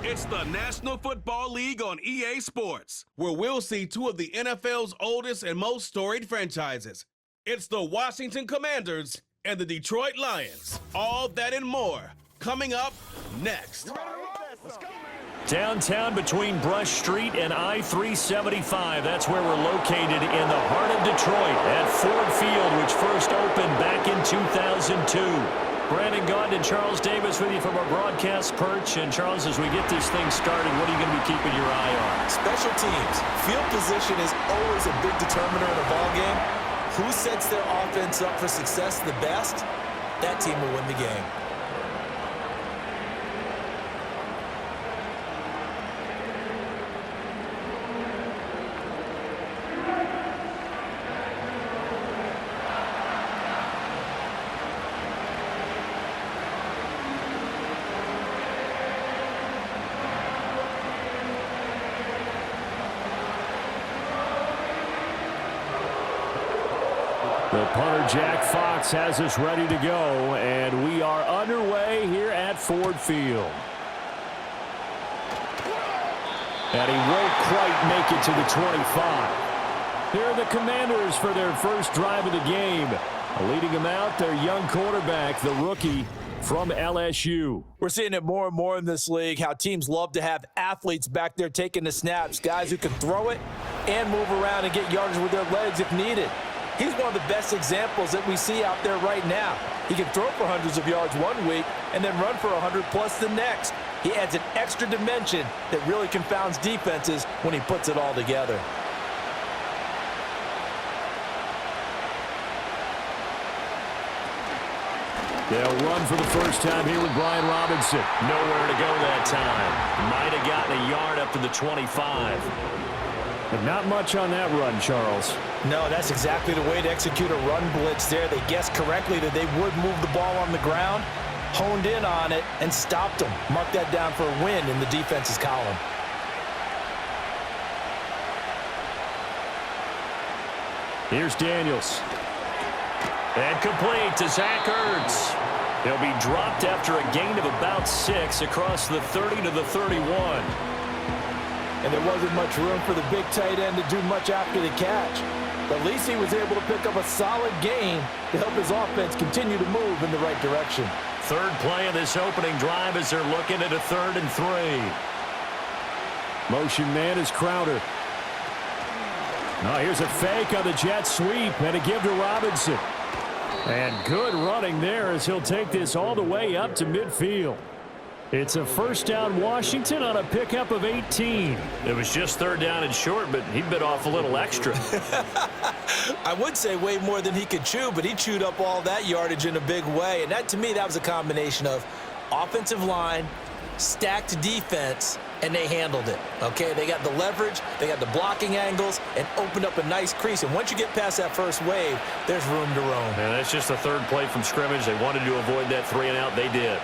It's the National Football League on EA Sports, where we'll see two of the NFL's oldest and most storied franchises. It's the Washington Commanders and the Detroit Lions. All that and more coming up next. Downtown between Brush Street and I-375. That's where we're located in the heart of Detroit at Ford Field, which first opened back in 2002. Brandon Gaudin and Charles Davis with you from our broadcast perch. And Charles, as we get this thing started, what are you going to be keeping your eye on? Special teams. Field position is always a big determiner in a ball game. Who sets their offense up for success the best, that team will win the game. The punter, Jack Fox, has us ready to go, and we are underway here at Ford Field. And he won't quite make it to the 25. Here are the Commanders for their first drive of the game. Leading them out, their young quarterback, the rookie from LSU. We're seeing it more and more in this league, how teams love to have athletes back there taking the snaps, guys who can throw it and move around and get yardage with their legs if needed. He's one of the best examples that we see out there right now. He can throw for hundreds of yards one week and then run for 100+ the next. He adds an extra dimension that really confounds defenses when he puts it all together. They'll run for the first time here with Brian Robinson. Nowhere to go that time. Might have gotten a yard up to the 25. But not much on that run, Charles. No, that's exactly the way to execute a run blitz there. They guessed correctly that they would move the ball on the ground, honed in on it, and stopped them. Mark that down for a win in the defense's column. Here's Daniels. And complete to Zach Ertz. He'll be dropped after a gain of about 6 across the 30 to the 31. And there wasn't much room for the big tight end to do much after the catch. But at least he was able to pick up a solid gain to help his offense continue to move in the right direction. Third play of this opening drive as they're looking at a 3rd and 3. Motion man is Crowder. Now here's a fake on the jet sweep and a give to Robinson. And good running there as he'll take this all the way up to midfield. It's a first down Washington on a pickup of 18. It was just 3rd down and short, but he bit off a little extra. I would say way more than he could chew, but he chewed up all that yardage in a big way. And that, to me, that was a combination of offensive line, stacked defense, and they handled it. Okay, they got the leverage, they got the blocking angles, and opened up a nice crease. And once you get past that first wave, there's room to roam. And that's just the 3rd play from scrimmage. They wanted to avoid that 3-and-out. They did.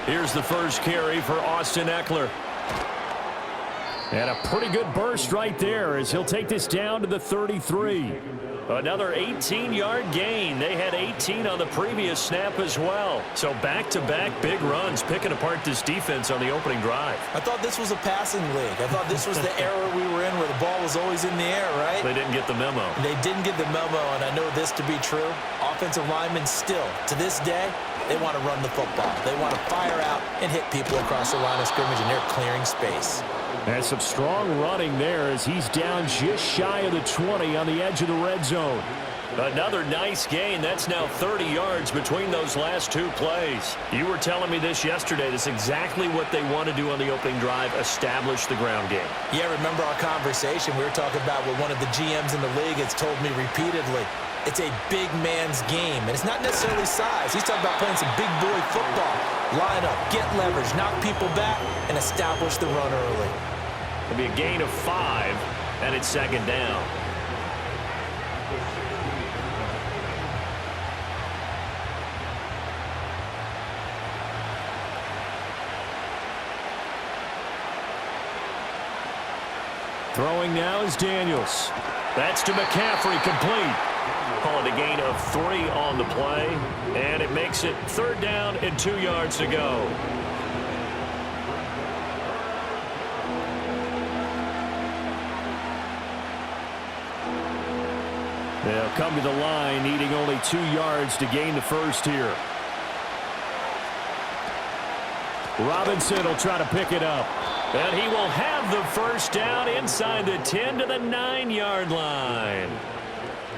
Here's the first carry for Austin Eckler. And a pretty good burst right there as he'll take this down to the 33. Another 18-yard gain. They had 18 on the previous snap as well. So back-to-back big runs picking apart this defense on the opening drive. I thought this was a passing league. I thought this was the era we were in where the ball was always in the air, right? They didn't get the memo. They didn't get the memo, and I know this to be true. Offensive linemen still, to this day, they want to run the football. They want to fire out and hit people across the line of scrimmage, and they're clearing space. And some strong running there as he's down just shy of the 20 on the edge of the red zone. Another nice gain. That's now 30 yards between those last 2 plays. You were telling me this yesterday. That's exactly what they want to do on the opening drive, establish the ground game. Yeah, remember our conversation? We were talking about what one of the GMs in the league has told me repeatedly. It's a big man's game, and it's not necessarily size. He's talking about playing some big boy football. Line up, get leverage, knock people back, and establish the run early. It'll be a gain of 5, and it's 2nd down. Throwing now is Daniels. That's to McCaffrey, complete. Call it a gain of 3 on the play, and it makes it 3rd down and 2 yards to go. They'll come to the line, needing only 2 yards to gain the first here. Robinson will try to pick it up. And he will have the first down inside the 10 to the 9-yard line.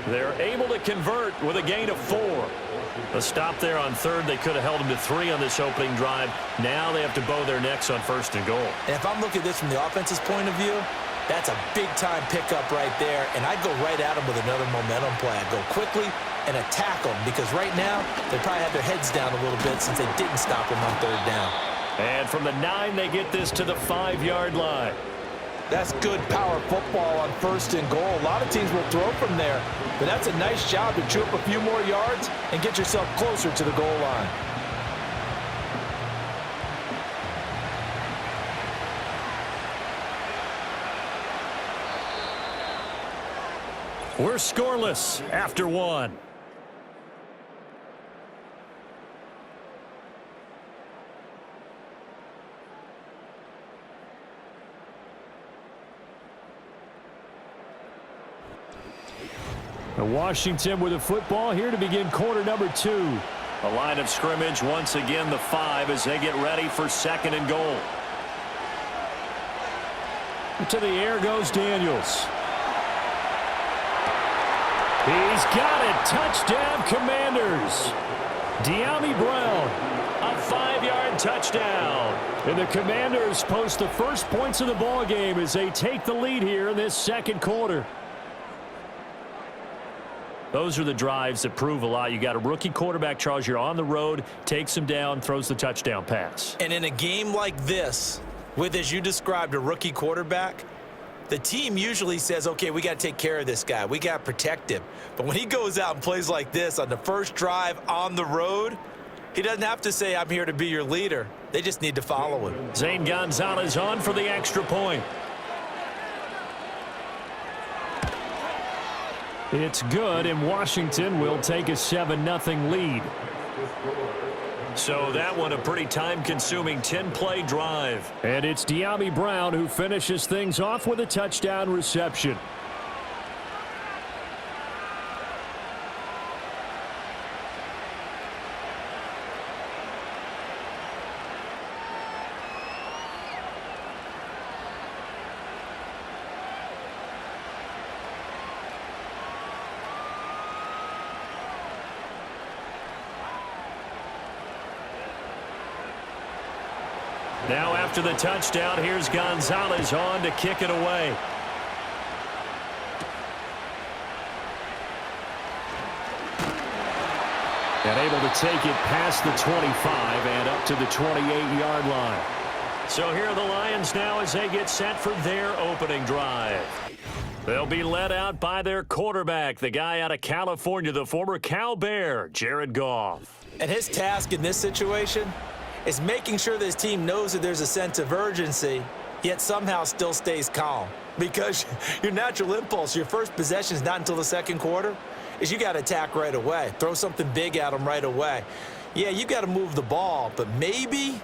They're able to convert with a gain of 4. A stop there on third. They could have held him to 3 on this opening drive. Now they have to bow their necks on first and goal. And if I'm looking at this from the offense's point of view, that's a big-time pickup right there. And I'd go right at him with another momentum play. I'd go quickly and attack them because right now they probably have their heads down a little bit since they didn't stop him on third down. And from the 9, they get this to the 5-yard line. That's good power football on first and goal. A lot of teams will throw from there, but that's a nice job to chew up a few more yards and get yourself closer to the goal line. We're scoreless after 1. Washington with the football here to begin quarter number 2. A line of scrimmage once again the 5 as they get ready for second and goal. To the air goes Daniels. He's got it. Touchdown Commanders. De'Ami Brown. A 5-yard touchdown. And the Commanders post the first points of the ball game as they take the lead here in this second quarter. Those are the drives that prove a lot. You got a rookie quarterback, Charles. You're on the road, takes him down, throws the touchdown pass. And in a game like this, with, as you described, a rookie quarterback, the team usually says, okay, we got to take care of this guy. We got to protect him. But when he goes out and plays like this on the first drive on the road, he doesn't have to say, I'm here to be your leader. They just need to follow him. Zane Gonzalez on for the extra point. It's good, and Washington will take a 7-0 lead. So that one a pretty time-consuming 10-play drive. And it's De'Ami Brown who finishes things off with a touchdown reception. Now after the touchdown, here's Gonzalez on to kick it away. And able to take it past the 25 and up to the 28-yard line. So here are the Lions now as they get set for their opening drive. They'll be led out by their quarterback, the guy out of California, the former Cal Bear, Jared Goff. And his task in this situation is making sure that his team knows that there's a sense of urgency, yet somehow still stays calm. Because your natural impulse, your first possession is not until the second quarter, is you got to attack right away. Throw something big at them right away. Yeah, you got to move the ball, but maybe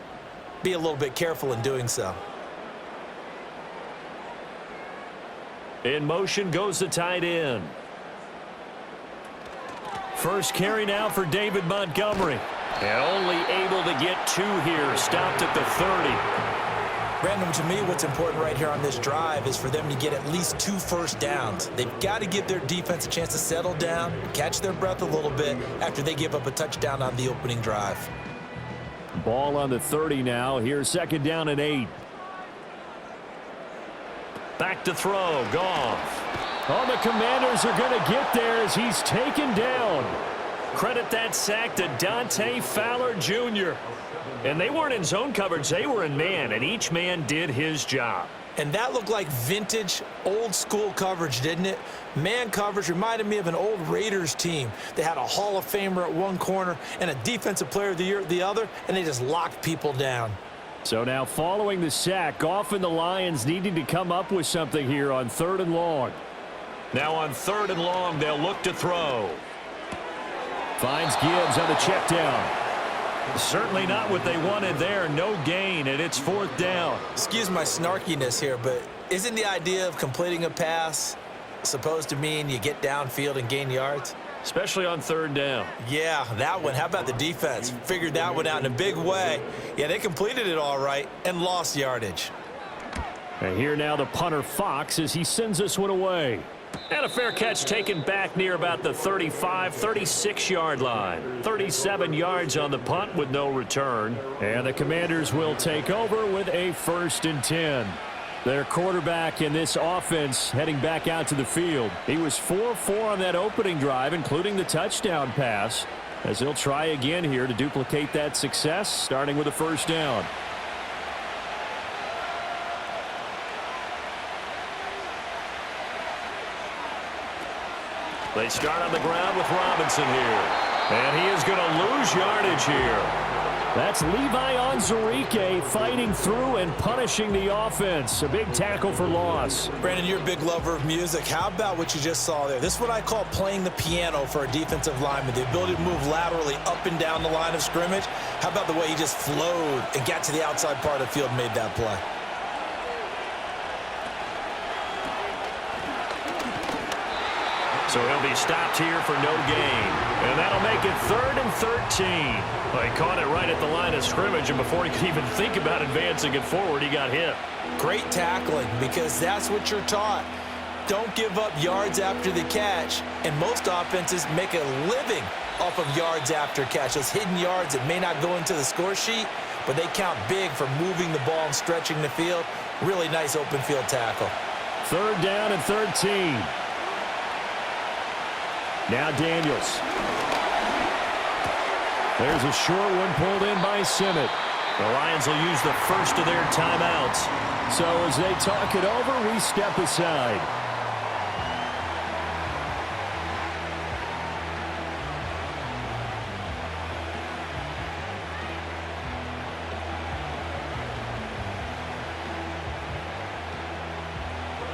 be a little bit careful in doing so. In motion goes the tight end. First carry now for David Montgomery. And only able to get 2 here. Stopped at the 30. Brandon, to me, what's important right here on this drive is for them to get at least 2 first downs. They've got to give their defense a chance to settle down, catch their breath a little bit after they give up a touchdown on the opening drive. Ball on the 30 now. Here's second down and 8. Back to throw. Goff. Oh, the Commanders are going to get there as he's taken down. Credit that sack to Dante Fowler Jr. And they weren't in zone coverage. They were in man, and each man did his job. And that looked like vintage, old-school coverage, didn't it? Man coverage reminded me of an old Raiders team. They had a Hall of Famer at one corner and a Defensive Player of the Year at the other, and they just locked people down. So now following the sack, Goff and the Lions needing to come up with something here on 3rd and long. Now on 3rd and long, they'll look to throw. Finds Gibbs on the check down. Certainly not what they wanted there. No gain, and it's 4th down. Excuse my snarkiness here, but isn't the idea of completing a pass supposed to mean you get downfield and gain yards? Especially on third down. Yeah, that one. How about the defense? Figured that one out in a big way. Yeah, they completed it all right and lost yardage. And here now the punter Fox as he sends this one away. And a fair catch taken back near about the 35, 36-yard line. 37 yards on the punt with no return. And the Commanders will take over with a 1st and 10. Their quarterback in this offense heading back out to the field. He was 4-4 on that opening drive, including the touchdown pass, as he'll try again here to duplicate that success, starting with a 1st down. They start on the ground with Robinson here. And he is going to lose yardage here. That's Levi Onwuzurike fighting through and punishing the offense. A big tackle for loss. Brandon, you're a big lover of music. How about what you just saw there? This is what I call playing the piano for a defensive lineman. The ability to move laterally up and down the line of scrimmage. How about the way he just flowed and got to the outside part of the field and made that play? So he'll be stopped here for no gain. And that'll make it 3rd and 13. Well, he caught it right at the line of scrimmage, and before he could even think about advancing it forward, he got hit. Great tackling, because that's what you're taught. Don't give up yards after the catch, and most offenses make a living off of yards after catch. Those hidden yards that may not go into the score sheet, but they count big for moving the ball and stretching the field. Really nice open field tackle. 3rd down and 13. Now Daniels. There's a short one pulled in by Simmett. The Lions will use the first of their timeouts. So as they talk it over, we step aside.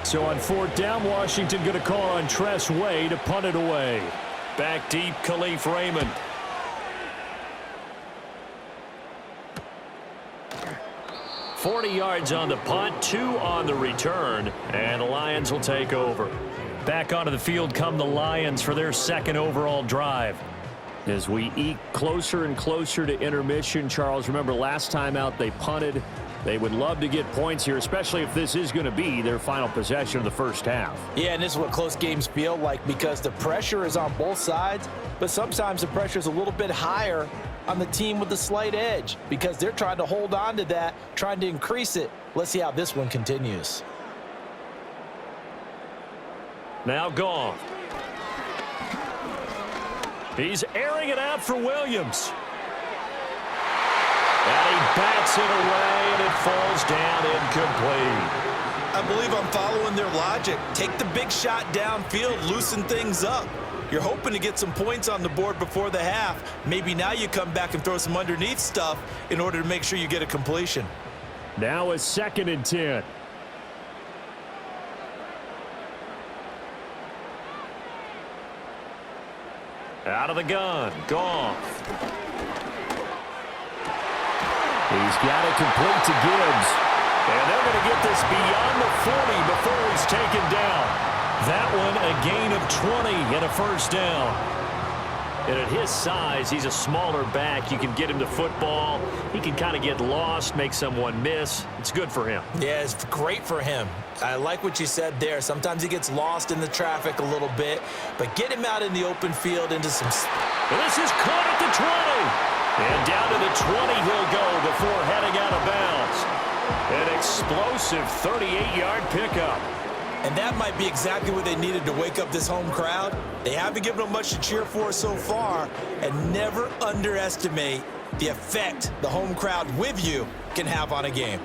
So on 4th down, Washington going to call on Tress Way to punt it away. Back deep, Khalif Raymond. $40 yards on the punt, 2 on the return, and the Lions will take over. Back onto the field come the Lions for their 2nd overall drive. As we eke closer and closer to intermission, Charles, remember last time out they punted. They would love to get points here, especially if this is going to be their final possession of the first half. Yeah, and this is what close games feel like, because the pressure is on both sides, but sometimes the pressure is a little bit higher on the team with the slight edge because they're trying to hold on to that, trying to increase it. Let's see how this one continues. Now Goff. He's airing it out for Williams. And he bats it away, and it falls down incomplete. I believe I'm following their logic. Take the big shot downfield, loosen things up. You're hoping to get some points on the board before the half. Maybe now you come back and throw some underneath stuff in order to make sure you get a completion. Now a 2nd and 10. Out of the gun, Goff. He's got it complete to Gibbs. And they're going to get this beyond the 40 before he's taken down. That one a gain of 20 and a 1st down. And at his size, he's a smaller back. You can get him to football. He can kind of get lost, make someone miss. It's good for him. Yeah, it's great for him. I like what you said there. Sometimes he gets lost in the traffic a little bit, but get him out in the open field into some... And this is caught at the 20. And down to the 20 he'll go before heading out of bounds. An explosive 38-yard pickup. And that might be exactly what they needed to wake up this home crowd. They haven't given them much to cheer for so far, and never underestimate the effect the home crowd with you can have on a game.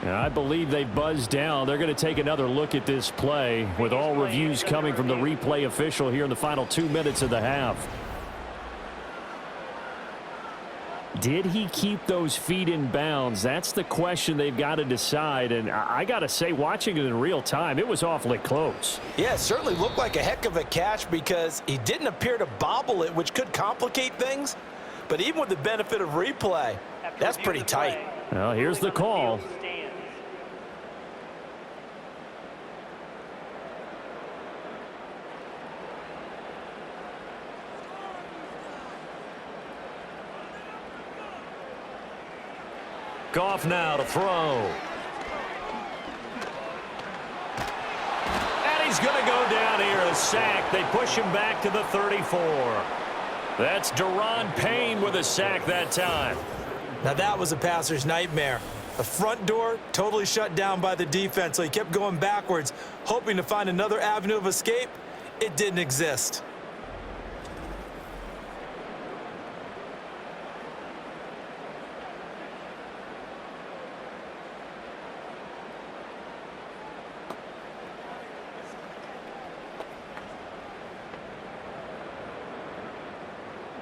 I believe they buzzed down. They're going to take another look at this play with all reviews coming from the replay official here in the final 2 minutes of the half. Did he keep those feet in bounds? That's the question they've got to decide. And I got to say, watching it in real time, it was awfully close. Yeah, it certainly looked like a heck of a catch because he didn't appear to bobble it, which could complicate things. But even with the benefit of replay, that's pretty tight. Well, here's the call. Goff now to throw. And he's going to go down here, a sack. They push him back to the 34. That's Daron Payne with a sack that time. Now that was a passer's nightmare. The front door totally shut down by the defense, so he kept going backwards, hoping to find another avenue of escape. It didn't exist.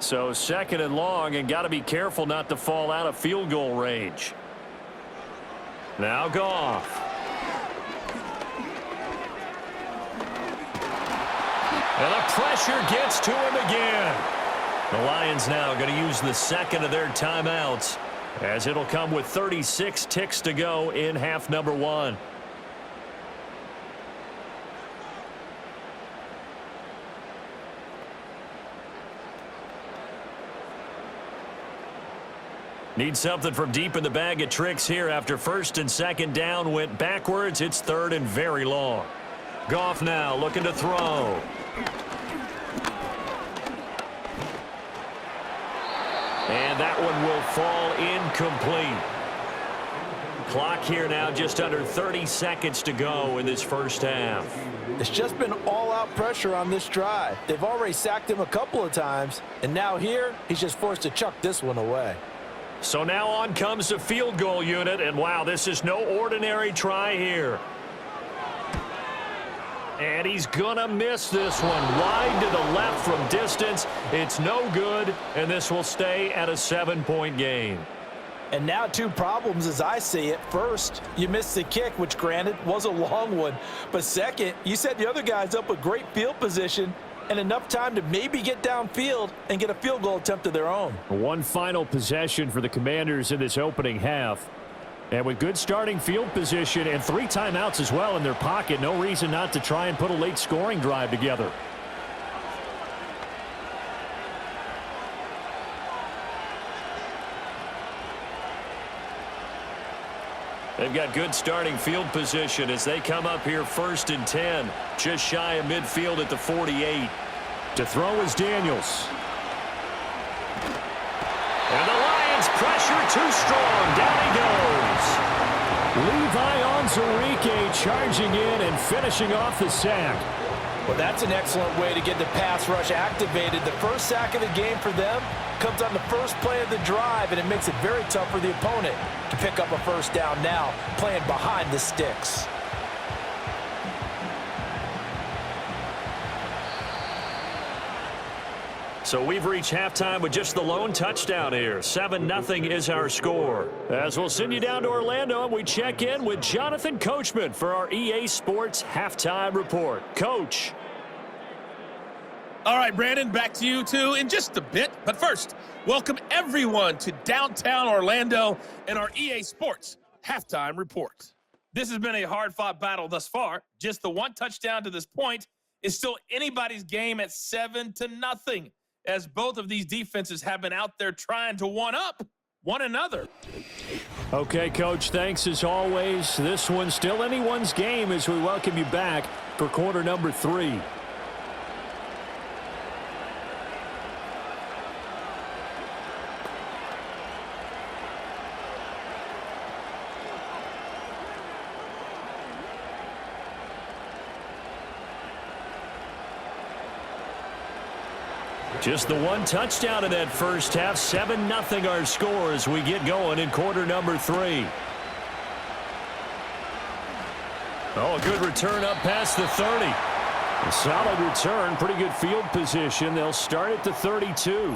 So 2nd and long, and got to be careful not to fall out of field goal range. Now Goff. And the pressure gets to him again. The Lions now going to use the 2nd of their timeouts, as it'll come with 36 ticks to go in half number 1. Need something from deep in the bag of tricks here after 1st and 2nd down went backwards. It's 3rd and very long. Goff now looking to throw. And that one will fall incomplete. Clock here now just under 30 seconds to go in this first half. It's just been all-out pressure on this drive. They've already sacked him a couple of times, and now here he's just forced to chuck this one away. So now on comes the field goal unit, and wow, this is no ordinary try here. And he's gonna miss this one wide to the left from distance. It's no good, and this will stay at a 7-point game. And now 2 problems as I see it. First, you missed the kick, which granted was a long one. But second, you set the other guys up with great field position and enough time to maybe get downfield and get a field goal attempt of their own. One final possession for the Commanders in this opening half. And with good starting field position and 3 timeouts as well in their pocket, no reason not to try and put a late scoring drive together. They've got good starting field position as they come up here 1st and 10, just shy of midfield at the 48. To throw is Daniels. And the Lions pressure too strong. Down he goes. Levi Onwuzurike charging in and finishing off the sack. Well, that's an excellent way to get the pass rush activated. The first sack of the game for them comes on the first play of the drive, and it makes it very tough for the opponent to pick up a first down now, playing behind the sticks. So we've reached halftime with just the lone touchdown here. 7-0 is our score. As we'll send you down to Orlando, and we check in with Jonathan Coachman for our EA Sports Halftime Report. Coach. All right, Brandon, back to you, too, in just a bit. But first, welcome everyone to downtown Orlando and our EA Sports Halftime Report. This has been a hard-fought battle thus far. Just the 1 touchdown to this point is still anybody's game at 7-0, as both of these defenses have been out there trying to one-up one another. Okay, Coach, thanks as always. This one's still anyone's game as we welcome you back for quarter number 3. Just the 1 touchdown in that first half. 7-0 our score as we get going in quarter number 3. Oh, a good return up past the 30. A solid return, pretty good field position. They'll start at the 32.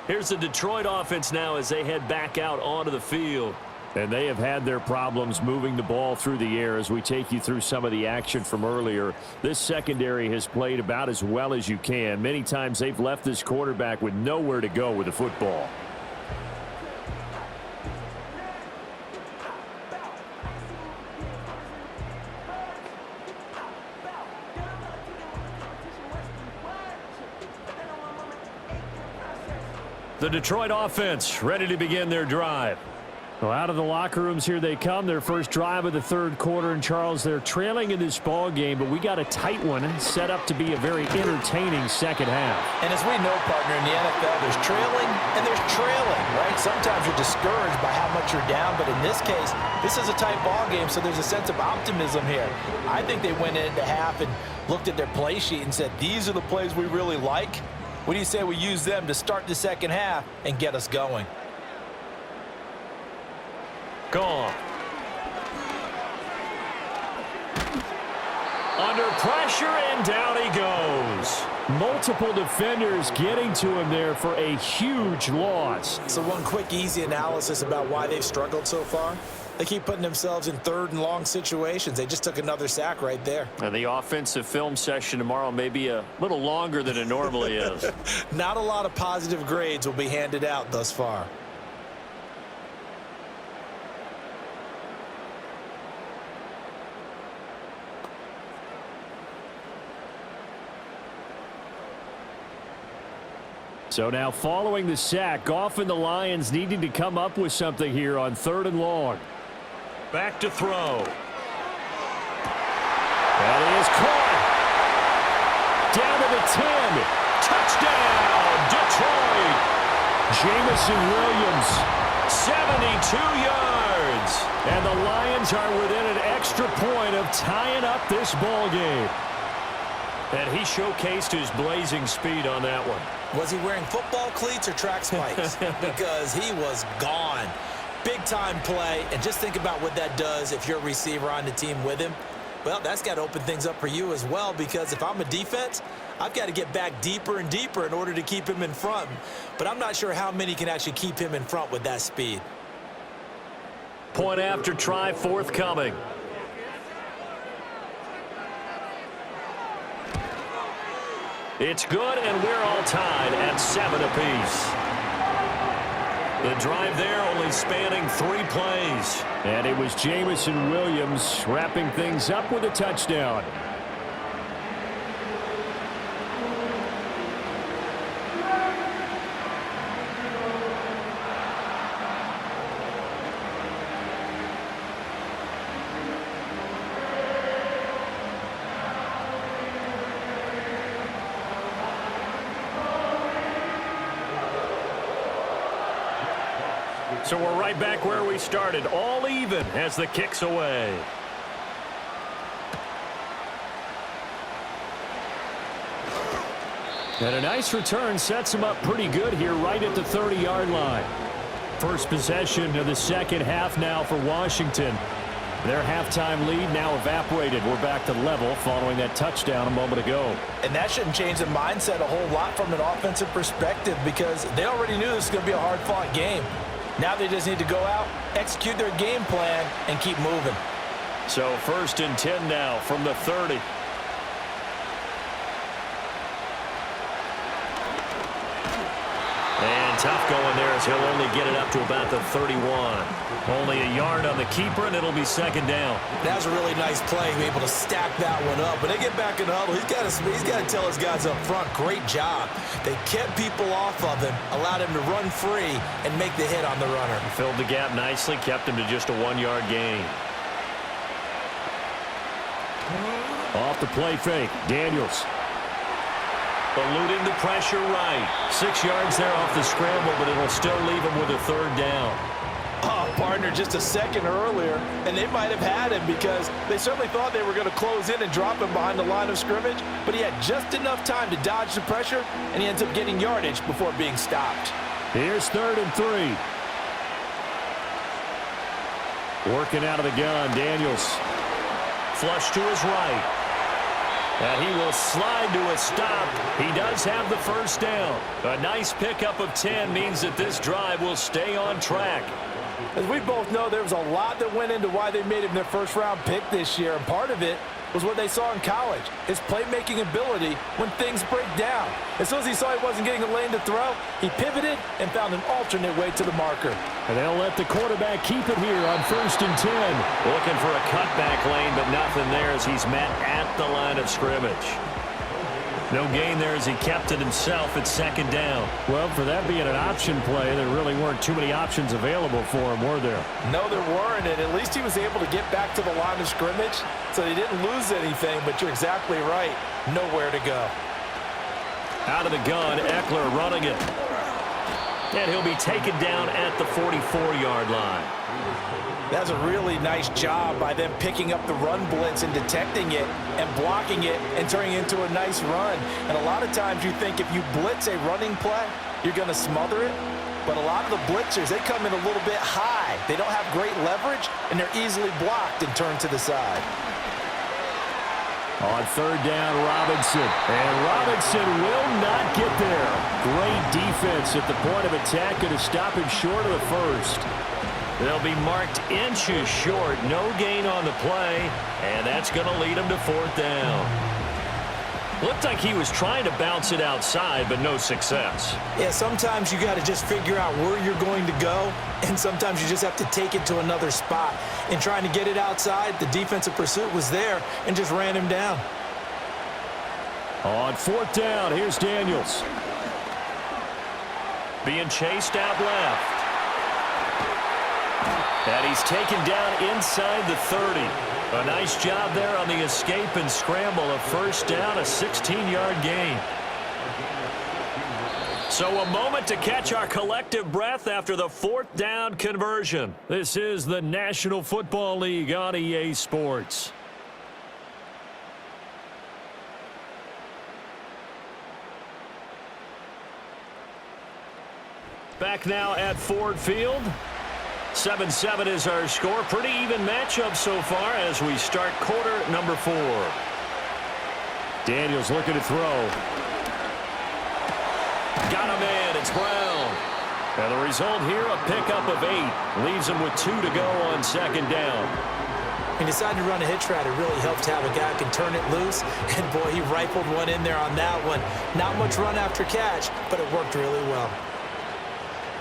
Here's the Detroit offense now as they head back out onto the field. And they have had their problems moving the ball through the air as we take you through some of the action from earlier. This secondary has played about as well as you can. Many times they've left this quarterback with nowhere to go with the football. The Detroit offense ready to begin their drive. Well, out of the locker rooms, here they come. Their first drive of the third quarter. And, Charles, they're trailing in this ball game, but we got a tight one set up to be a very entertaining second half. And as we know, partner, in the NFL, there's trailing and there's trailing, right? Sometimes you're discouraged by how much you're down, but in this case, this is a tight ball game, so there's a sense of optimism here. I think they went into half and looked at their play sheet and said, these are the plays we really like. What do you say we use them to start the second half and get us going? Gone. Under pressure, and down he goes. Multiple defenders getting to him there for a huge loss. So one quick, easy analysis about why they've struggled so far. They keep putting themselves in third and long situations. They just took another sack right there. And the offensive film session tomorrow may be a little longer than it normally is. Not a lot of positive grades will be handed out thus far. So now following the sack, Goff and the Lions needing to come up with something here on 3rd and long. Back to throw. And he is caught. Down to the 10. Touchdown, Detroit. Jamison Williams, 72 yards. And the Lions are within an extra point of tying up this ball game. And he showcased his blazing speed on that one. Was he wearing football cleats or track spikes? Because he was gone. Big-time play, and just think about what that does if you're a receiver on the team with him. Well, that's got to open things up for you as well, because if I'm a defense, I've got to get back deeper and deeper in order to keep him in front. But I'm not sure how many can actually keep him in front with that speed. Point after try forthcoming. It's good, and we're all tied at 7 apiece. The drive there only spanning 3 plays. And it was Jamison Williams wrapping things up with a touchdown. So we're right back where we started, all even as the kick's away. And a nice return sets him up pretty good here right at the 30-yard line. First possession of the second half now for Washington. Their halftime lead now evaporated. We're back to level following that touchdown a moment ago. And that shouldn't change the mindset a whole lot from an offensive perspective, because they already knew this was going to be a hard-fought game. Now they just need to go out, execute their game plan, and keep moving. So 1st and 10 now from the 30. And tough going there as he'll only get it up to about the 31. Only a yard on the keeper, and it'll be 2nd down. That was a really nice play, be able to stack that one up. When they get back in the huddle, he's got to tell his guys up front, great job. They kept people off of him, allowed him to run free, and make the hit on the runner. Filled the gap nicely, kept him to just a 1-yard gain. Off the play fake, Daniels. Eluding the pressure right. 6 yards there off the scramble, but it'll still leave him with a 3rd down. Oh, partner, just a second earlier, and they might have had him because they certainly thought they were going to close in and drop him behind the line of scrimmage, but he had just enough time to dodge the pressure, and he ends up getting yardage before being stopped. Here's 3rd and 3. Working out of the gun, Daniels. Flush to his right. And he will slide to a stop. He does have the 1st down. A nice pickup of 10 means that this drive will stay on track. As we both know, there was a lot that went into why they made him their first-round pick this year, and part of it was what they saw in college, his playmaking ability when things break down. As soon as he saw he wasn't getting a lane to throw, he pivoted and found an alternate way to the marker. And they'll let the quarterback keep it here on 1st and 10. Looking for a cutback lane, but nothing there as he's met at the line of scrimmage. No gain there as he kept it himself at second down. Well, for that being an option play, there really weren't too many options available for him, were there? No, there weren't, and at least he was able to get back to the line of scrimmage, so he didn't lose anything, but you're exactly right. Nowhere to go. Out of the gun, Eckler running it. And he'll be taken down at the 44-yard line. That's a really nice job by them picking up the run blitz and detecting it and blocking it and turning it into a nice run. And a lot of times you think if you blitz a running play, you're going to smother it. But a lot of the blitzers, they come in a little bit high. They don't have great leverage, and they're easily blocked and turned to the side. On third down, Robinson. And Robinson will not get there. Great defense at the point of attack, going to stop him short of the first. They'll be marked inches short. No gain on the play, and that's going to lead him to fourth down. Looked like he was trying to bounce it outside, but no success. Yeah, sometimes you got to just figure out where you're going to go, and sometimes you just have to take it to another spot. In trying to get it outside, the defensive pursuit was there and just ran him down. On fourth down, here's Daniels. Being chased out left. And he's taken down inside the 30. A nice job there on the escape and scramble. A first down, a 16-yard gain. So a moment to catch our collective breath after the fourth down conversion. This is the National Football League on EA Sports. Back now at Ford Field. 7-7 is our score. Pretty even matchup so far as we start quarter number 4. Daniels looking to throw. Got him in. It's Brown. And the result here, a pickup of 8. Leaves him with 2 to go on second down. He decided to run a hitch route. It really helped to have a guy who can turn it loose. And, boy, he rifled one in there on that one. Not much run after catch, but it worked really well.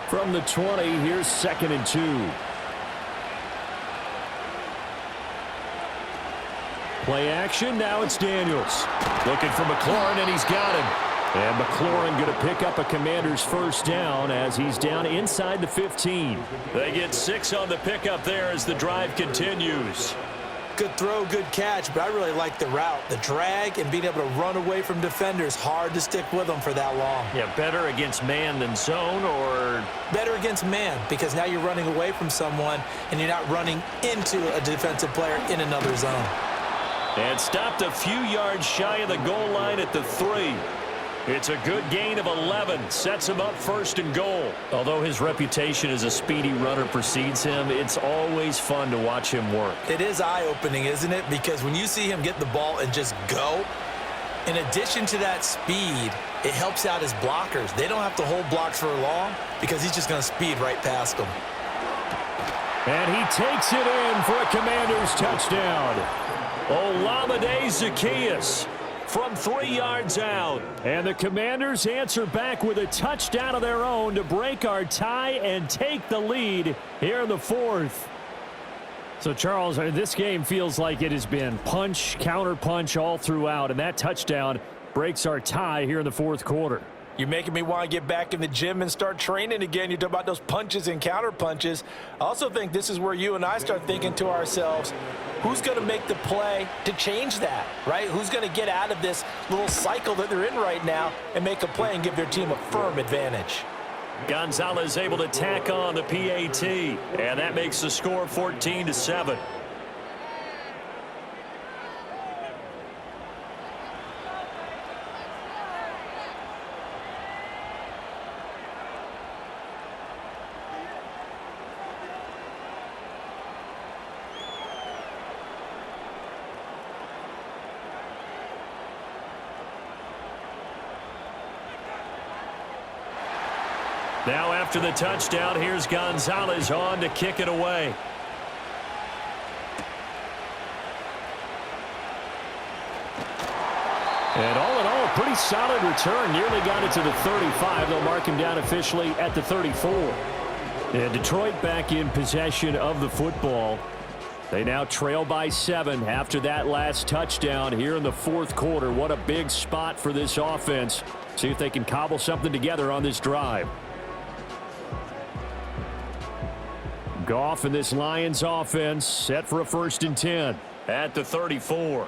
From the 20, here's 2nd and 2. Play action, now it's Daniels. Looking for McLaurin, and he's got him. And McLaurin going to pick up a Commander's first down as he's down inside the 15. They get 6 on the pickup there as the drive continues. Good throw, good catch, but I really like the route. The drag and being able to run away from defenders, hard to stick with them for that long. Yeah, better against man than zone, or? Better against man, because now you're running away from someone and you're not running into a defensive player in another zone. And stopped a few yards shy of the goal line at the 3. It's a good gain of 11. Sets him up 1st and goal. Although his reputation as a speedy runner precedes him, it's always fun to watch him work. It is eye-opening, isn't it? Because when you see him get the ball and just go, in addition to that speed, it helps out his blockers. They don't have to hold blocks for long because he's just going to speed right past them. And he takes it in for a Commander's touchdown. Olamide Zaccheaus from 3 yards out. And the Commanders answer back with a touchdown of their own to break our tie and take the lead here in the 4th. So, Charles, this game feels like it has been punch, counter-punch all throughout, and that touchdown breaks our tie here in the 4th quarter. You're making me want to get back in the gym and start training again. You talk about those punches and counter punches. I also think this is where you and I start thinking to ourselves, who's going to make the play to change that, right? Who's going to get out of this little cycle that they're in right now and make a play and give their team a firm advantage? Gonzalez able to tack on the PAT, and that makes the score 14-7. Now after the touchdown, here's Gonzalez on to kick it away. And all in all, a pretty solid return. Nearly got it to the 35. They'll mark him down officially at the 34. And Detroit back in possession of the football. They now trail by 7 after that last touchdown here in the fourth quarter. What a big spot for this offense. See if they can cobble something together on this drive. Goff and this Lions offense set for a 1st and 10 at the 34.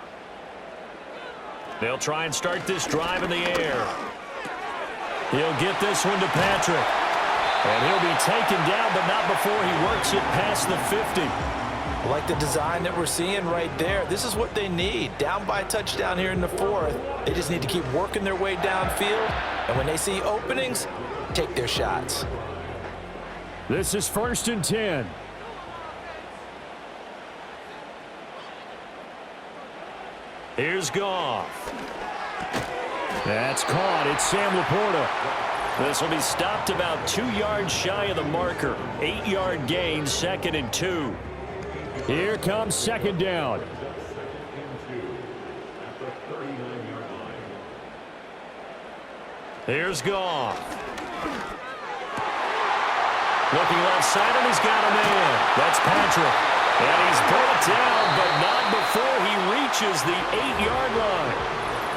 They'll try and start this drive in the air. He'll get this one to Patrick. And he'll be taken down, but not before he works it past the 50. I like the design that we're seeing right there. This is what they need. Down by a touchdown here in the fourth. They just need to keep working their way downfield. And when they see openings, take their shots. This is 1st and 10. Here's Goff. That's caught. It's Sam Laporta. This will be stopped about 2 yards shy of the marker. 8-yard gain, 2nd and 2. Here comes 2nd down. Here's Goff. Looking left side, and he's got a man. That's Patrick. And he's brought down, but not before he reaches the 8-yard line.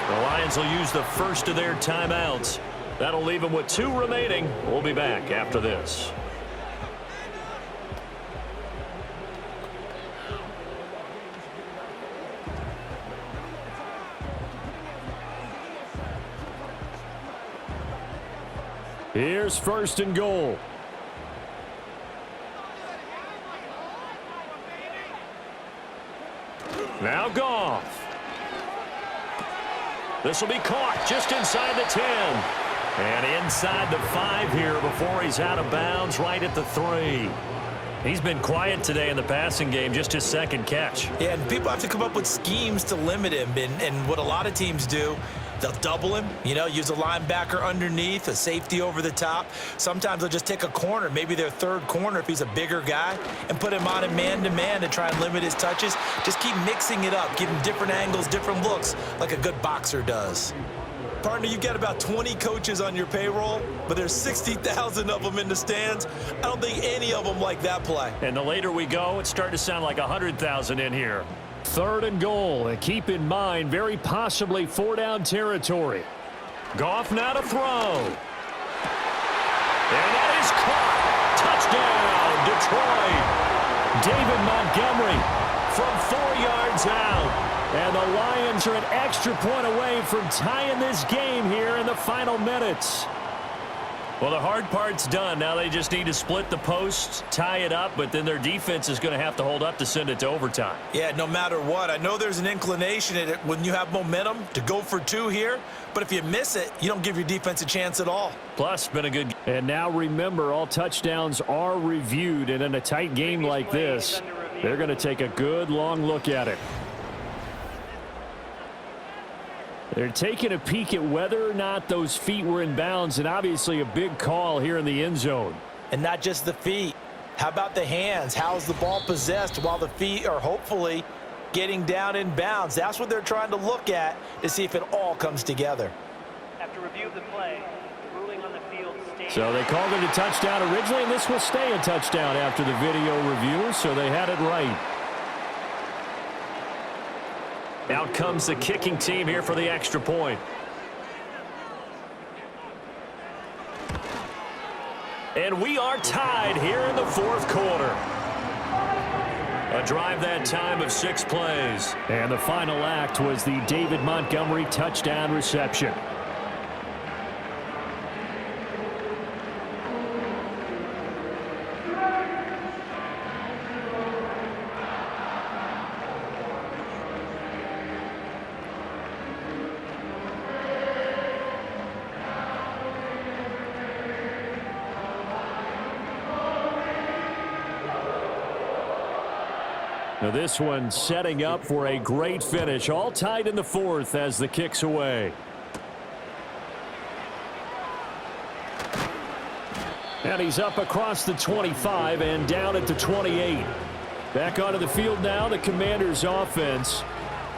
The Lions will use the first of their timeouts. That'll leave them with 2 remaining. We'll be back after this. Here's 1st and goal. Now Goff. This will be caught just inside the 10. And inside the 5 here before he's out of bounds right at the 3. He's been quiet today in the passing game, just his 2nd catch. Yeah, and people have to come up with schemes to limit him. And what a lot of teams do, they'll double him, use a linebacker underneath, a safety over the top. Sometimes they'll just take a corner, maybe their 3rd corner if he's a bigger guy, and put him on in man-to-man to try and limit his touches. Just keep mixing it up, give him different angles, different looks, like a good boxer does. Partner, you've got about 20 coaches on your payroll, but there's 60,000 of them in the stands. I don't think any of them like that play. And the later we go, it's starting to sound like 100,000 in here. 3rd and goal, and keep in mind, very possibly 4-down territory. Goff now to throw. And that is caught. Touchdown, Detroit. David Montgomery from 4 yards out. And the Lions are an extra point away from tying this game here in the final minutes. Well, the hard part's done. Now they just need to split the posts, tie it up, but then their defense is going to have to hold up to send it to overtime. Yeah, no matter what. I know there's an inclination in it when you have momentum to go for 2 here, but if you miss it, you don't give your defense a chance at all. Plus, been a good. And now remember, all touchdowns are reviewed, and in a tight game like this, they're going to take a good long look at it. They're taking a peek at whether or not those feet were in bounds, and obviously a big call here in the end zone. And not just the feet. How about the hands? How's the ball possessed while the feet are hopefully getting down in bounds? That's what they're trying to look at to see if it all comes together. After review of the play, ruling on the field stands. So they called it a touchdown originally, and this will stay a touchdown after the video review, so they had it right. Out comes the kicking team here for the extra point. And we are tied here in the fourth quarter. A drive that time of 6 plays. And the final act was the David Montgomery touchdown reception. Now this one setting up for a great finish. All tied in the fourth as the kick's away. And he's up across the 25 and down at the 28. Back onto the field now, the Commanders offense.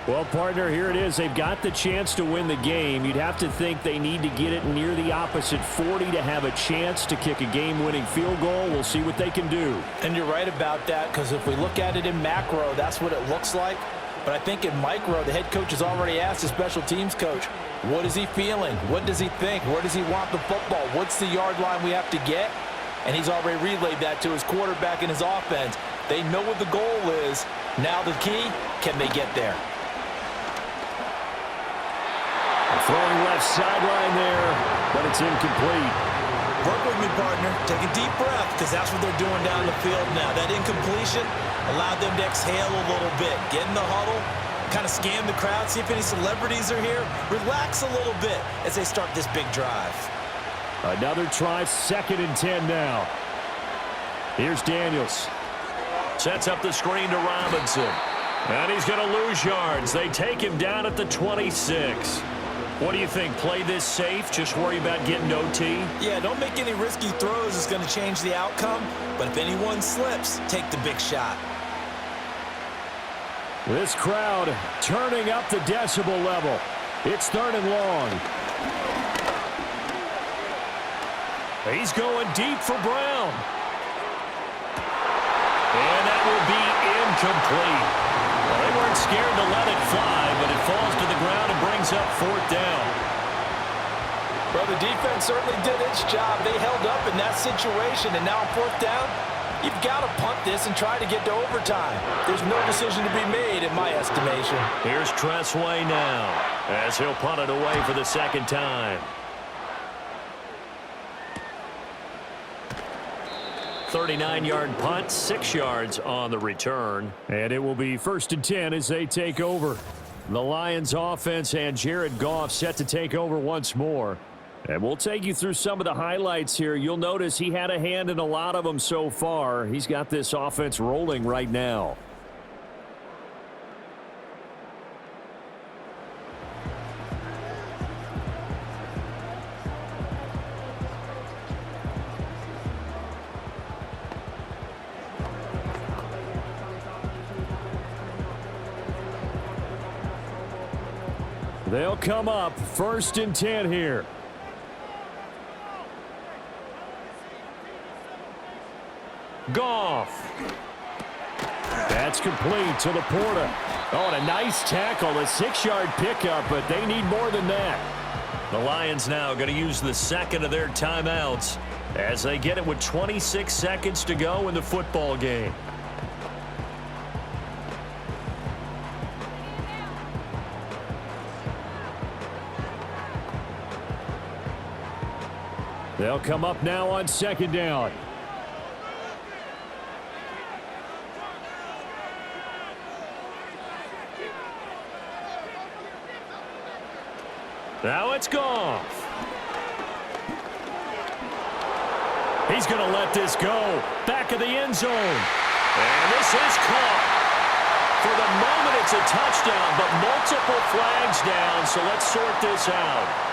Well, partner, here it is. They've got the chance to win the game. You'd have to think they need to get it near the opposite 40 to have a chance to kick a game-winning field goal. We'll see what they can do. And you're right about that, because if we look at it in macro, that's what it looks like. But I think in micro, the head coach has already asked the special teams coach, what is he feeling? What does he think? Where does he want the football? What's the yard line we have to get? And he's already relayed that to his quarterback and his offense. They know what the goal is. Now the key, can they get there? Throwing left sideline there, but it's incomplete. Work with me, partner. Take a deep breath, because that's what they're doing down the field now. That incompletion allowed them to exhale a little bit. Get in the huddle, kind of scan the crowd, see if any celebrities are here. Relax a little bit as they start this big drive. Another try, 2nd and 10 now. Here's Daniels. Sets up the screen to Robinson. And he's going to lose yards. They take him down at the 26. What do you think? Play this safe? Just worry about getting OT? Yeah, don't make any risky throws. It's going to change the outcome. But if anyone slips, take the big shot. This crowd turning up the decibel level. It's 3rd and long. He's going deep for Brown. And that will be incomplete. Well, they weren't scared to let it fly, but it falls to the ground and brings up 4th down. Well, the defense certainly did its job. They held up in that situation, and now on 4th down, you've got to punt this and try to get to overtime. There's no decision to be made, in my estimation. Here's Tressway now, as he'll punt it away for the 2nd time. 39-yard punt, 6 yards on the return. And it will be 1st and 10 as they take over. The Lions offense and Jared Goff set to take over once more. And we'll take you through some of the highlights here. You'll notice he had a hand in a lot of them so far. He's got this offense rolling right now. They'll come up 1st and 10 here. Goff. That's complete to Laporta. Oh, and a nice tackle, a 6-yard pickup, but they need more than that. The Lions now going to use the 2nd of their timeouts as they get it with 26 seconds to go in the football game. They'll come up now on 2nd down. Now it's Goff. He's going to let this go. Back of the end zone. And this is caught. For the moment, it's a touchdown, but multiple flags down, so let's sort this out.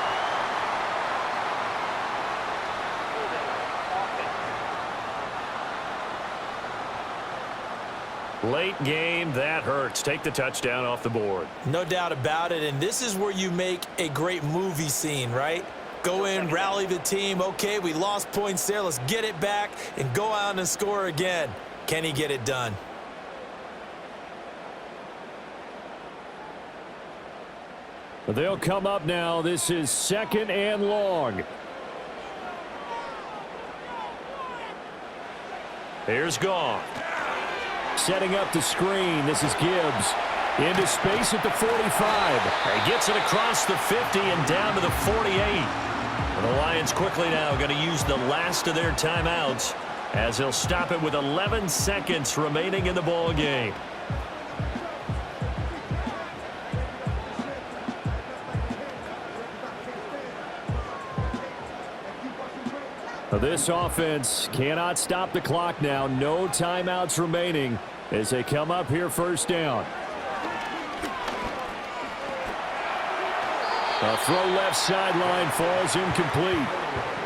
Late game, that hurts. Take the touchdown off the board. No doubt about it, and this is where you make a great movie scene, right? Go in, rally the team. Okay, we lost points there. Let's get it back and go out and score again. Can he get it done? They'll come up now. This is 2nd and long. Here's Goff. Setting up the screen. This is Gibbs. Into space at the 45. He gets it across the 50 and down to the 48. And the Lions quickly now going to use the last of their timeouts as they'll stop it with 11 seconds remaining in the ball game. This offense cannot stop the clock now. No timeouts remaining as they come up here 1st down. A throw left sideline falls incomplete.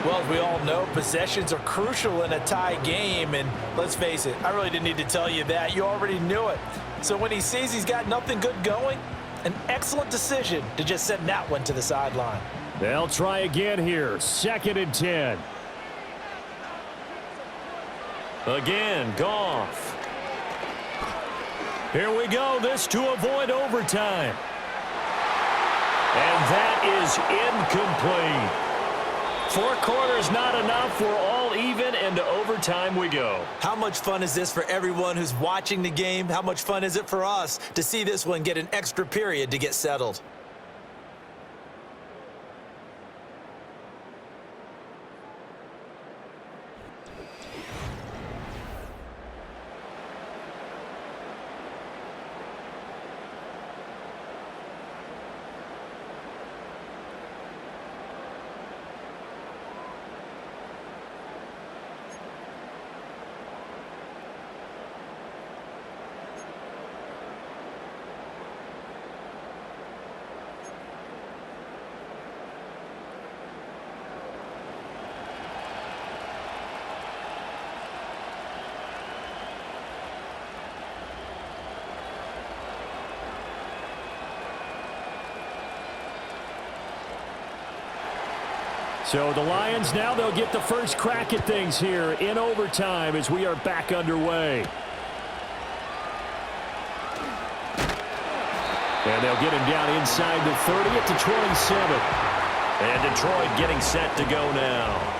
Well, as we all know, possessions are crucial in a tie game, and let's face it, I really didn't need to tell you that. You already knew it. So when he sees he's got nothing good going, An excellent decision to just send that one to the sideline. They'll try again here. 2nd and 10. Again, Goff. Here we go. This to avoid overtime. And that is incomplete. 4 quarters not enough. We're all even, and to overtime we go. How much fun is this for everyone who's watching the game? How much fun is it for us to see this one get an extra period to get settled? So the Lions now, they'll get the first crack at things here in overtime as we are back underway. And they'll get him down inside the 30 at the 27. And Detroit getting set to go now.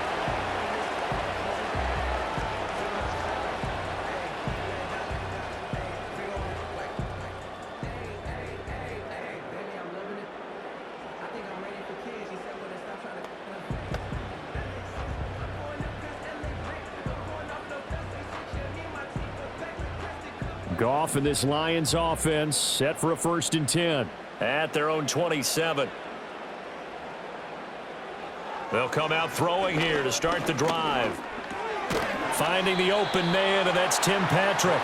Goff and this Lions offense set for a 1st and 10. At their own 27. They'll come out throwing here to start the drive. Finding the open man, and that's Tim Patrick.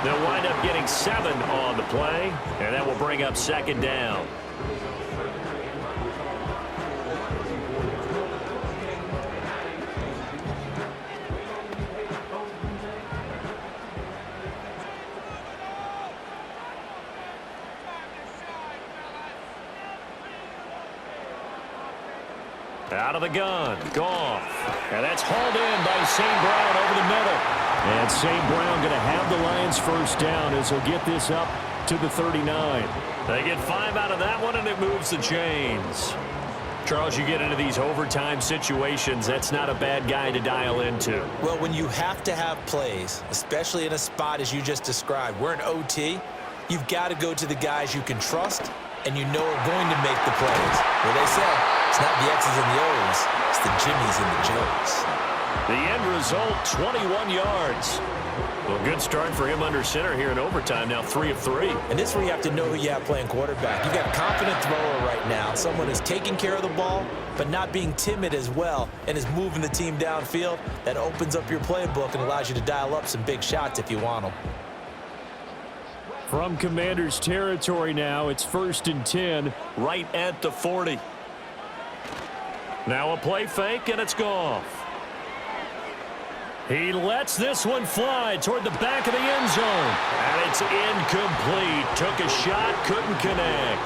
They'll wind up getting 7 on the play, and that will bring up 2nd down. Out of the gun, Goff. And that's hauled in by St. Brown over the middle. And St. Brown going to have the Lions first down as he'll get this up to the 39. They get 5 out of that one, and it moves the chains. Charles, you get into these overtime situations, that's not a bad guy to dial into. Well, when you have to have plays, especially in a spot as you just described, we're in OT, you've got to go to the guys you can trust and you know are going to make the plays. Well, they say it's not the X's and the O's, it's the Jimmies and the Joes. The end result, 21 yards. Well, good start for him under center here in overtime. Now 3 of 3. And this is where you have to know who you have playing quarterback. You've got a confident thrower right now, someone who's taking care of the ball, but not being timid as well, and is moving the team downfield. That opens up your playbook and allows you to dial up some big shots if you want them. From Commanders territory now, it's 1st and 10. Right at the 40. Now a play fake, and it's Goff. He lets this one fly toward the back of the end zone. And it's incomplete. Took a shot, couldn't connect.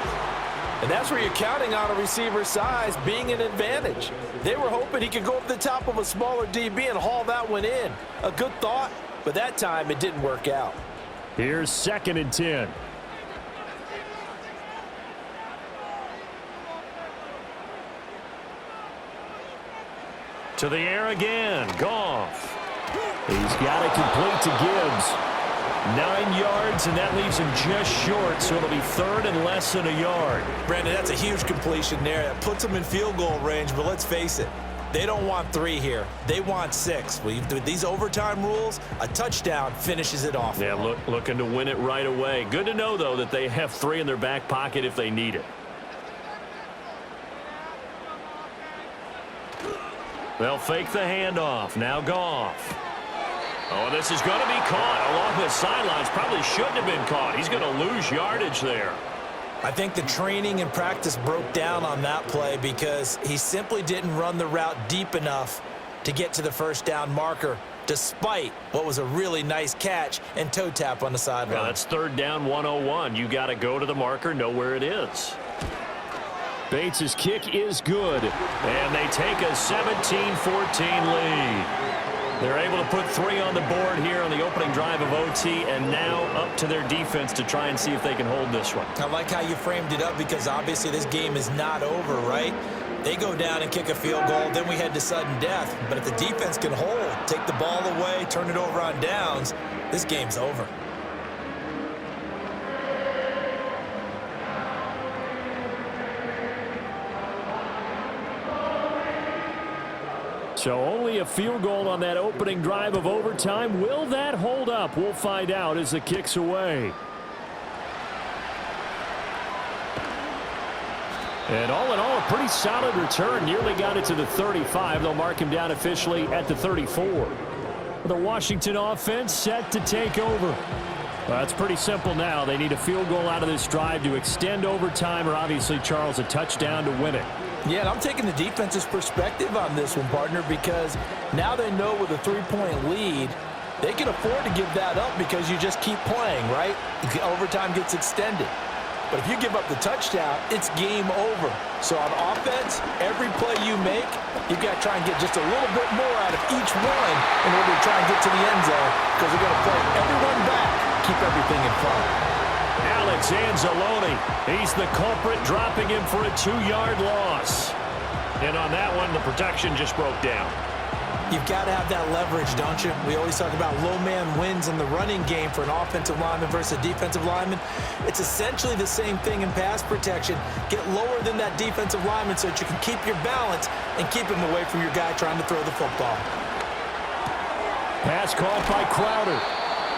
And that's where you're counting on a receiver's size being an advantage. They were hoping he could go over the top of a smaller DB and haul that one in. A good thought, but that time it didn't work out. Here's 2nd and 10. To the air again, Goff. He's got it complete to Gibbs. 9 yards, and that leaves him just short, so it'll be 3rd and less than a yard. Brandon, that's a huge completion there. That puts them in field goal range, but let's face it, they don't want 3 here. They want 6. With these overtime rules, a touchdown finishes it off. Yeah, looking to win it right away. Good to know, though, that they have 3 in their back pocket if they need it. They'll fake the handoff. Now Goff. Oh, this is going to be caught along the sidelines. Probably shouldn't have been caught. He's going to lose yardage there. I think the training and practice broke down on that play because he simply didn't run the route deep enough to get to the first down marker despite what was a really nice catch and toe tap on the sideline. Well, that's third down 101. You got to go to the marker, know where it is. Bates' kick is good. And they take a 17-14 lead. They're able to put 3 on the board here on the opening drive of OT, and now up to their defense to try and see if they can hold this one. I like how you framed it up because obviously this game is not over, right? They go down and kick a field goal, then we head to sudden death. But if the defense can hold, take the ball away, turn it over on downs, this game's over. So only a field goal on that opening drive of overtime. Will that hold up? We'll find out as the kick's away. And all in all, a pretty solid return. Nearly got it to the 35. They'll mark him down officially at the 34. The Washington offense set to take over. Well, it's pretty simple now. They need a field goal out of this drive to extend overtime, or obviously, Charles, a touchdown to win it. Yeah, and I'm taking the defense's perspective on this one, partner, because now they know with a 3-point lead, they can afford to give that up because you just keep playing, right? Overtime gets extended. But if you give up the touchdown, it's game over. So on offense, every play you make, you've got to try and get just a little bit more out of each one in order to try and get to the end zone, because they're going to play everyone back, keep everything in front. Alex Anzalone, he's the culprit, dropping him for a 2-yard loss. And on that one, the protection just broke down. You've got to have that leverage, don't you? We always talk about low man wins in the running game for an offensive lineman versus a defensive lineman. It's essentially the same thing in pass protection. Get lower than that defensive lineman so that you can keep your balance and keep him away from your guy trying to throw the football. Pass caught by Crowder.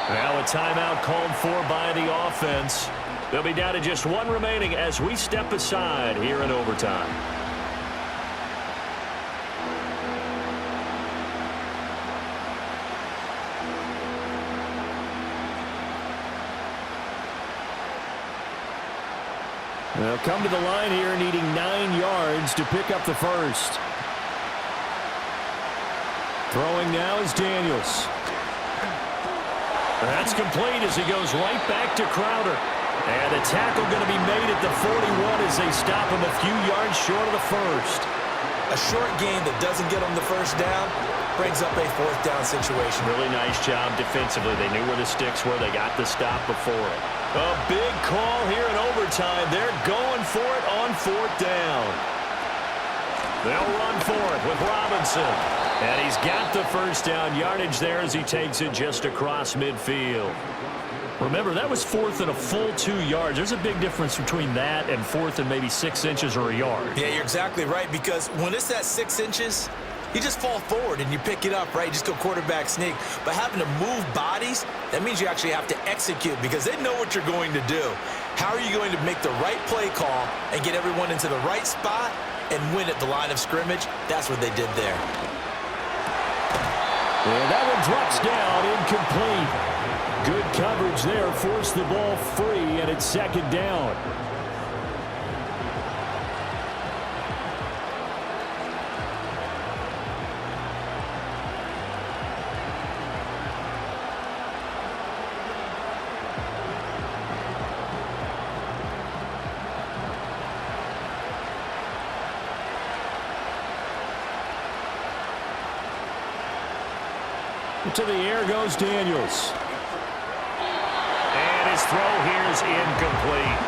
Now a timeout called for by the offense. They'll be down to just 1 remaining as we step aside here in overtime. They'll come to the line here needing 9 yards to pick up the first. Throwing now is Daniels. That's complete as he goes right back to Crowder. And a tackle going to be made at the 41 as they stop him a few yards short of the first. A short gain that doesn't get them the first down brings up a 4th down situation. Really nice job defensively. They knew where the sticks were. They got the stop before it. A big call here in overtime. They're going for it on 4th down. They'll run for it with Robinson. And he's got the first down yardage there as he takes it just across midfield. Remember, that was 4th and a full 2 yards. There's a big difference between that and 4th and maybe 6 inches or a yard. Yeah, you're exactly right, because when it's that 6 inches, you just fall forward and you pick it up, right? You just go quarterback sneak. But having to move bodies, that means you actually have to execute because they know what you're going to do. How are you going to make the right play call and get everyone into the right spot and win at the line of scrimmage? That's what they did there. And that one drops down, incomplete. Good coverage there, forced the ball free, and it's 2nd down. To the air goes Daniels. And his throw here is incomplete.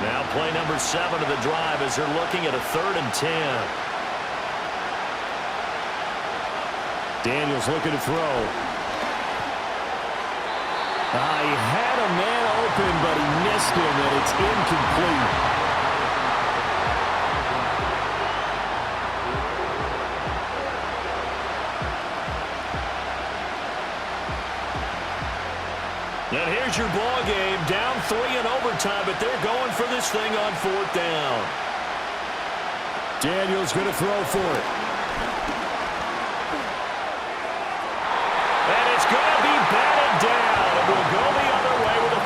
Now play number 7 of the drive as they're looking at a 3rd and 10. Daniels looking to throw. He had a man open, but he missed him, and it's incomplete. And here's your ball game, down 3 in overtime, but they're going for this thing on 4th down. Daniels going to throw for it. And it's going to be batted down. It will go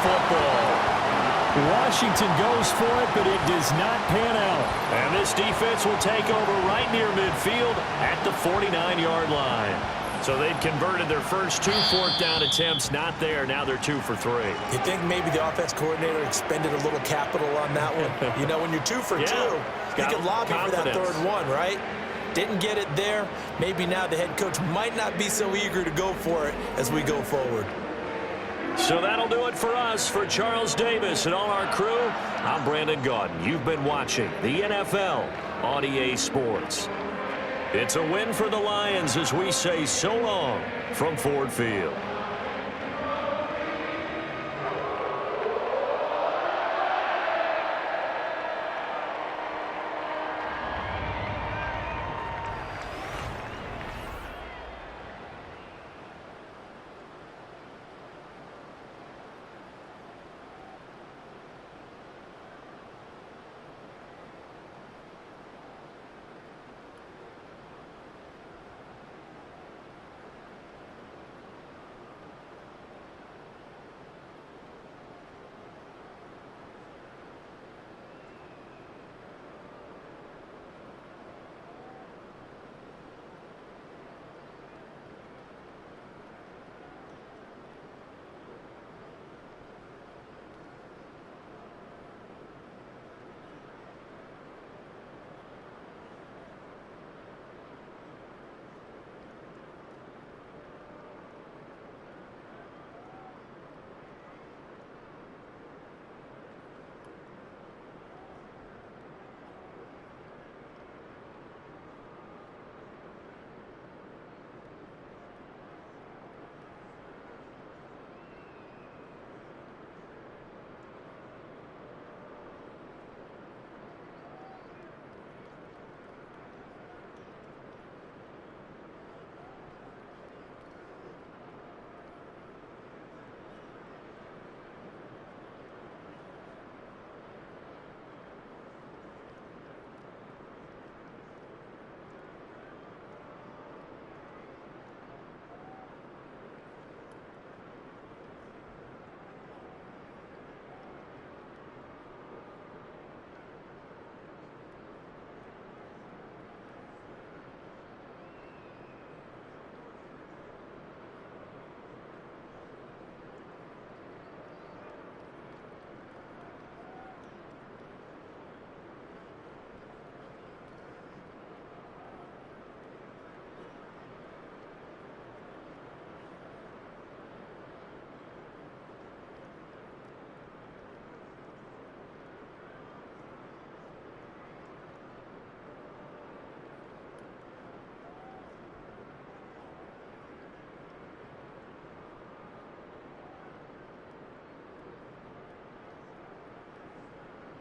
football. Washington goes for it, but it does not pan out. And this defense will take over right near midfield at the 49-yard line. So they've converted their first 2 fourth down attempts. Not there. Now they're 2 for 3. You think maybe the offense coordinator expended a little capital on that one? You know, when you're 2 for 2, you can lobby for that third one, right? Didn't get it there. Maybe now the head coach might not be so eager to go for it as we go forward. So that'll do it for us. For Charles Davis and all our crew, I'm Brandon Gaudin. You've been watching the NFL on EA Sports. It's a win for the Lions as we say so long from Ford Field.